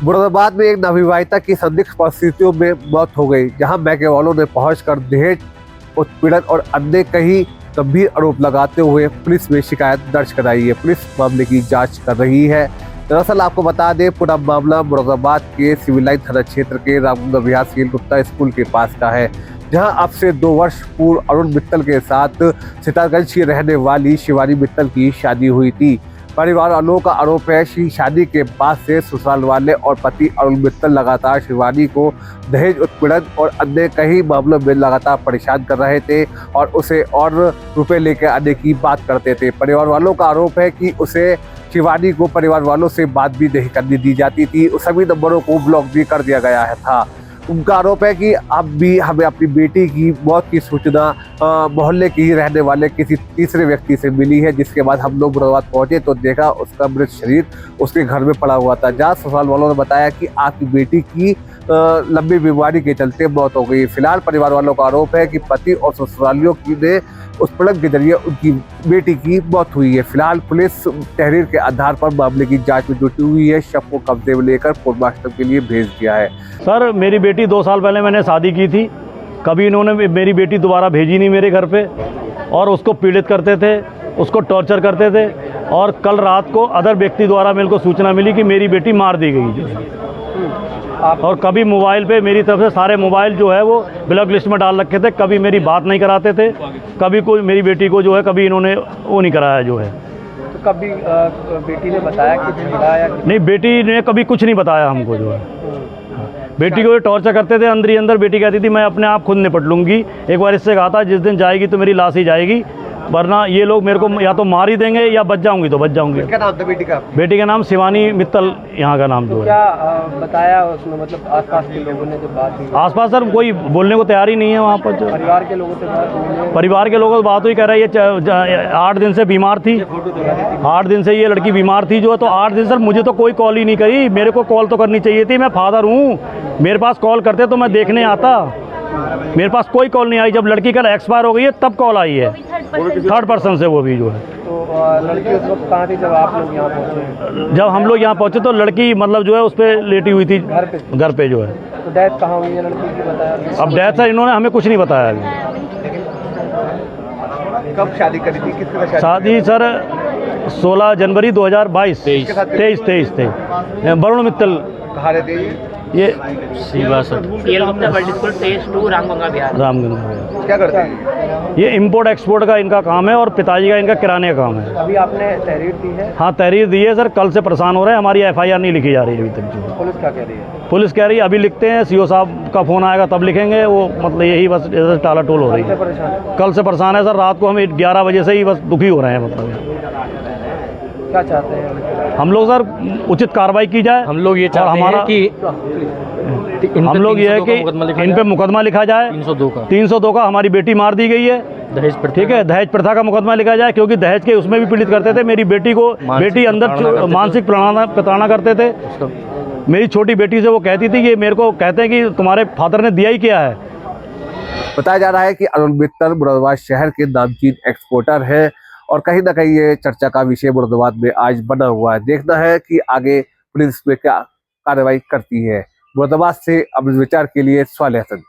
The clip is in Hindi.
मुरादाबाद में एक नवविवाहिता की संदिग्ध परिस्थितियों में मौत हो गई, जहां मैके वालों ने पहुंचकर दहेज उत्पीड़न और अन्य कई गंभीर आरोप लगाते हुए पुलिस में शिकायत दर्ज कराई है। पुलिस मामले की जांच कर रही है। दरअसल आपको बता दें, पूरा मामला मुरादाबाद के सिविल लाइन थाना क्षेत्र के रामगंगा विहार सील गुप्ता स्कूल के पास का है, जहां अब से 2 वर्ष पूर्व अरुण मित्तल के साथ सितारगंज की रहने वाली शिवानी मित्तल की शादी हुई थी। परिवार वालों का आरोप है कि शादी के बाद से ससुराल वाले और पति अरुण मित्तल लगातार शिवानी को दहेज उत्पीड़न और अन्य कई मामलों में लगातार परेशान कर रहे थे और उसे और रुपए लेकर आने की बात करते थे। परिवार वालों का आरोप है कि उसे शिवानी को परिवार वालों से बात भी नहीं करने दी जाती थी। उस सभी नंबरों को ब्लॉक भी कर दिया गया था। उनका आरोप है कि अब भी हमें अपनी बेटी की मौत की सूचना मोहल्ले के ही रहने वाले किसी तीसरे व्यक्ति से मिली है, जिसके बाद हम लोग मुरादाबाद पहुंचे तो देखा उसका मृत शरीर उसके घर में पड़ा हुआ था, जहां ससुराल वालों ने बताया कि आपकी बेटी की लंबी बीमारी के चलते मौत हो गई। फिलहाल परिवार वालों का आरोप है कि पति और ससुरालियों की ने उत्पीड़न के जरिए उनकी बेटी की मौत हुई है। फिलहाल पुलिस तहरीर के आधार पर मामले की जांच में जुटी हुई है। शव को कब्जे में लेकर पोस्टमार्टम के लिए भेज दिया है। सर, मेरी बेटी 2 साल पहले मैंने शादी की थी। कभी इन्होंने मेरी बेटी दोबारा भेजी नहीं मेरे घर पे और उसको पीड़ित करते थे, उसको टॉर्चर करते थे। और कल रात को अदर व्यक्ति द्वारा मेरे को सूचना मिली कि मेरी बेटी मार दी गई जो है। और कभी मोबाइल पे मेरी तरफ से सारे मोबाइल जो है वो ब्लैक लिस्ट में डाल रखे थे। कभी मेरी बात नहीं कराते थे, कभी कोई मेरी बेटी को जो है कभी इन्होंने वो नहीं कराया जो है। तो कभी बेटी ने बताया कि झगड़ा नहीं, बेटी ने कभी कुछ नहीं बताया हमको जो है। बेटी को टॉर्चर करते थे अंदर ही अंदर। बेटी कहती थी मैं अपने आप खुद निपट लूँगी। एक बार इससे कहा था जिस दिन जाएगी तो मेरी लाश ही जाएगी, वरना ये लोग मेरे को या तो मार ही देंगे या बच जाऊंगी तो बच जाऊंगी। क्या नाम था बेटी का? बेटी का नाम शिवानी मित्तल यहाँ का नाम जो है। क्या बताया उसने, मतलब आसपास के लोगों ने जब बात हुई? आसपास सर कोई बोलने को तैयार ही नहीं है वहाँ पर। परिवार के लोगों से बात हुई? परिवार के लोगों से बात हुई, कह रहा है ये 8 दिन से बीमार थी। 8 दिन से ये लड़की बीमार थी जो है। तो 8 दिन सर मुझे तो कोई कॉल ही नहीं करी। मेरे को कॉल तो करनी चाहिए थी, मैं फादर हूँ। मेरे पास कॉल करते तो मैं देखने आता। मेरे पास कोई कॉल नहीं आई। जब लड़की कल एक्सपायर हो गई है तब कॉल आई है, थर्ड पर्सन से, वो भी जो है। तो लड़की उस वक्त कहाँ थी जब आप लोग यहाँ पहुँचे? जब हम लोग यहाँ पहुँचे तो लड़की मतलब जो है उस पर लेटी हुई थी घर पे जो है। तो डेथ कहाँ हुई है लड़की की, बताया? अब डेथ सर इन्होंने हमें कुछ नहीं बताया अभी। कब शादी करी थी? किसके साथ शादी सर 16 जनवरी 2022 23 वरुण मित्तल। कहाँ रहते हैं ये CL Gupta public school phase 2 Ramganga Vihar. क्या करते हैं? ये इंपोर्ट एक्सपोर्ट का इनका काम है और पिताजी का इनका किराने का काम है। अभी आपने तहरीर दी है? हाँ, तहरीर दी है सर। कल से परेशान हो रहे हैं। हमारी FIR नहीं लिखी जा रही है अभी तक जो। पुलिस क्या कह रही है? पुलिस कह रही है अभी लिखते हैं, CO साहब का फ़ोन आएगा तब लिखेंगे। वो मतलब यही बस टाला टोल हो रही है। कल से परेशान है सर। रात को हम 11 बजे से ही बस दुखी हो रहे हैं। मतलब क्या चाहते हैं हम लोग सर? उचित कार्रवाई की जाए। हम लोग ये चाहते हैं कि हम लोग ये है कि इन पे मुकदमा लिखा जाए। 302 का हमारी बेटी मार दी गई है, दहेज प्रथा, ठीक है, दहेज प्रथा का मुकदमा लिखा जाए, क्योंकि दहेज के उसमें भी पीड़ित करते थे। मेरी बेटी को बेटी अंदर मानसिक प्रताड़ना करते थे। मेरी छोटी बेटी से वो कहती थी कि मेरे को कहते हैं कि तुम्हारे फादर ने दिया ही क्या है। बताया जा रहा है कि अरुण मित्तल मुरादाबाद शहर के नामचीन एक्सपोर्टर है और कहीं ना कहीं ये चर्चा का विषय मुरादाबाद में आज बना हुआ है। देखना है कि आगे पुलिस में क्या कार्रवाई करती है। मुरादाबाद से अमृत विचार के लिए स्वाले हसन।